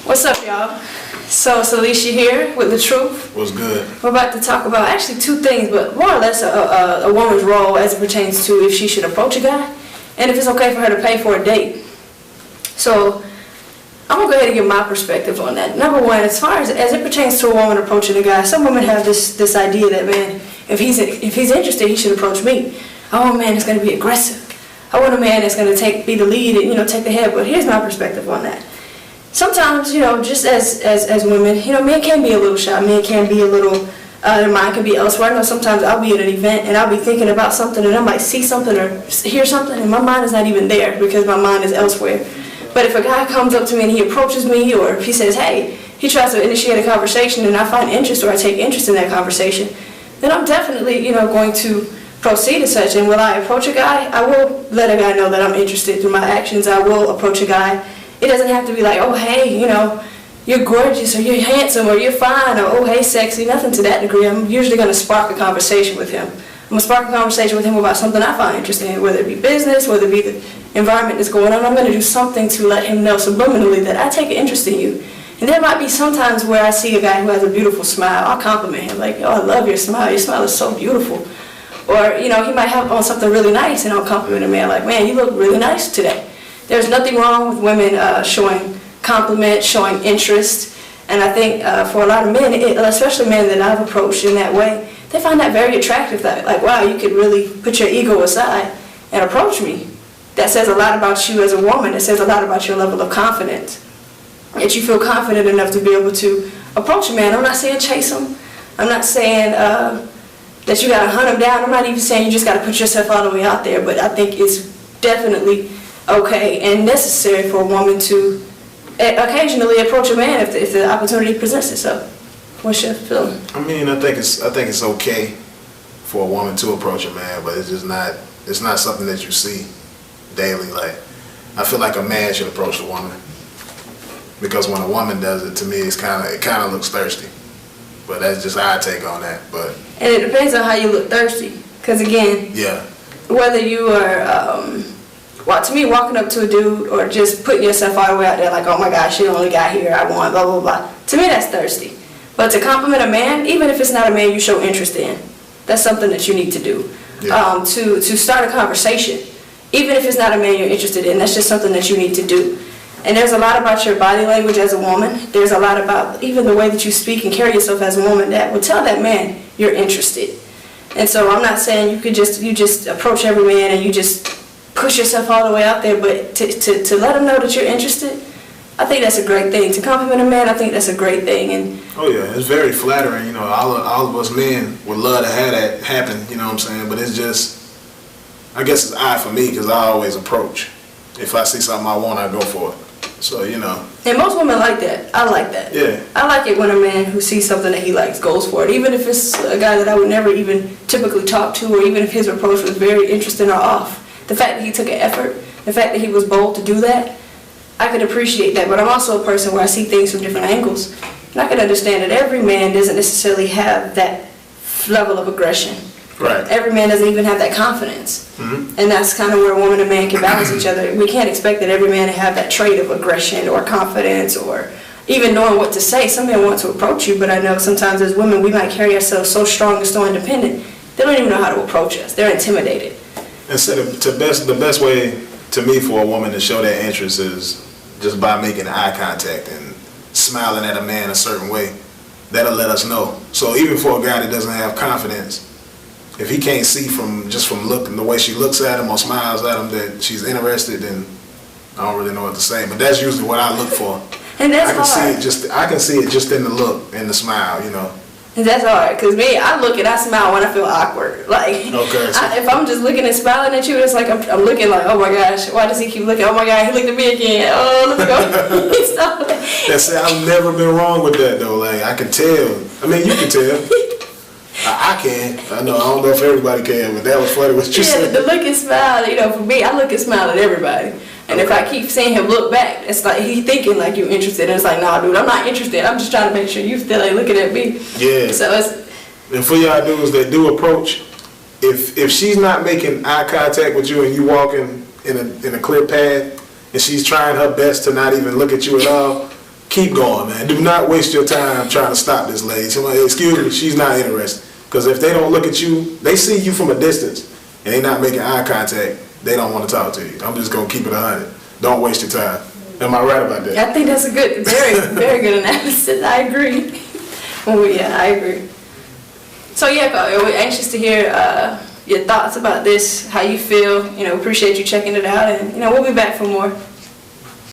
What's up, y'all? So it's Alicia here with LaTruth. What's good? We're about to talk about actually two things, but more or less a woman's role as it pertains to if she should approach a guy and if it's okay for her to pay for a date. So I'm going to go ahead and give my perspective on that. Number one, as far as it pertains to a woman approaching a guy, some women have this idea that, man, if he's interested, he should approach me. I want a man that's going to be aggressive. I want a man that's going to be the lead and, take the head. But here's my perspective on that. Sometimes, just as women, men can be a little shy. Men can be a little, their mind can be elsewhere. I know sometimes I'll be at an event and I'll be thinking about something and I might see something or hear something and my mind is not even there because my mind is elsewhere. But if a guy comes up to me and he approaches me, or if he says, hey, he tries to initiate a conversation and I find interest or I take interest in that conversation, then I'm definitely, going to proceed as such. And will I approach a guy? I will let a guy know that I'm interested through my actions. I will approach a guy. It doesn't have to be like, oh, hey, you're gorgeous, or you're handsome, or you're fine, or oh, hey, sexy, nothing to that degree. I'm usually going to spark a conversation with him. I'm going to spark a conversation with him about something I find interesting in, whether it be business, whether it be the environment that's going on. I'm going to do something to let him know subliminally that I take an interest in you. And there might be some times where I see a guy who has a beautiful smile. I'll compliment him, like, oh, I love your smile. Your smile is so beautiful. Or, he might have on something really nice, and I'll compliment a man, like, man, you look really nice today. There's nothing wrong with women showing compliments, showing interest. And I think for a lot of men, especially men that I've approached in that way, they find that very attractive. Like, wow, you could really put your ego aside and approach me. That says a lot about you as a woman. It says a lot about your level of confidence. That you feel confident enough to be able to approach a man. I'm not saying chase him. I'm not saying that you got to hunt him down. I'm not even saying you just got to put yourself all the way out there. But I think it's definitely okay and necessary for a woman to occasionally approach a man if the opportunity presents itself. What's your feeling? I think it's okay for a woman to approach a man, but it's not something that you see daily. Like, I feel like a man should approach a woman, because when a woman does it, to me, it kind of looks thirsty. But that's just our take on that. But and it depends on how you look thirsty, because again, yeah, whether you are to me, walking up to a dude or just putting yourself all the way out there like, oh my gosh, you the only guy here I want, blah, blah, blah. To me, that's thirsty. But to compliment a man, even if it's not a man you show interest in, that's something that you need to do. Yeah. To start a conversation, even if it's not a man you're interested in, that's just something that you need to do. And there's a lot about your body language as a woman. There's a lot about even the way that you speak and carry yourself as a woman that will tell that man you're interested. And so I'm not saying you just approach every man and you just push yourself all the way out there, but to let him know that you're interested, I think that's a great thing. To compliment a man, I think that's a great thing. And oh yeah, it's very flattering. All of us men would love to have that happen. You know what I'm saying? But it's just, I guess it's odd for me because I always approach. If I see something I want, I go for it. So And most women like that. I like that. Yeah. I like it when a man who sees something that he likes goes for it, even if it's a guy that I would never even typically talk to, or even if his approach was very interesting or off. The fact that he took an effort, the fact that he was bold to do that, I could appreciate that. But I'm also a person where I see things from different angles. And I can understand that every man doesn't necessarily have that level of aggression. Right. Every man doesn't even have that confidence. Mm-hmm. And that's kind of where a woman and man can balance each other. We can't expect that every man to have that trait of aggression or confidence or even knowing what to say. Some men want to approach you, but I know sometimes as women we might carry ourselves so strong and so independent, they don't even know how to approach us. They're intimidated. And so the best way to me for a woman to show that interest is just by making eye contact and smiling at a man a certain way. That'll let us know. So even for a guy that doesn't have confidence, if he can't see from looking, the way she looks at him or smiles at him, that she's interested, then I don't really know what to say. But that's usually what I look for. And that's hard. I can see it just in the look, in the smile, And that's hard, because me, I smile when I feel awkward. Like, okay, so if I'm just looking and smiling at you, it's like I'm looking like, oh my gosh, why does he keep looking? Oh my God, he looked at me again. Oh, let's go. That's it. I've never been wrong with that though. Like, I can tell. I mean, you can tell. I can. I don't know if everybody can, but that was funny what you said. The look and smile, for me, I look and smile at everybody. And if I keep seeing him look back, it's like he's thinking like you're interested. And it's like, nah, dude, I'm not interested. I'm just trying to make sure you still ain't looking at me. Yeah. So it's. And for y'all dudes that do approach, if she's not making eye contact with you and you walking in a clear path, and she's trying her best to not even look at you at all, keep going, man. Do not waste your time trying to stop this lady. Somebody, excuse me, she's not interested. Because if they don't look at you, they see you from a distance, and they not making eye contact, they don't want to talk to you. I'm just going to keep it 100. Don't waste your time. Am I right about that? I think that's a good, very good analysis. I agree. Yeah, I agree. So yeah, we're anxious to hear your thoughts about this, how you feel. Appreciate you checking it out, and we'll be back for more.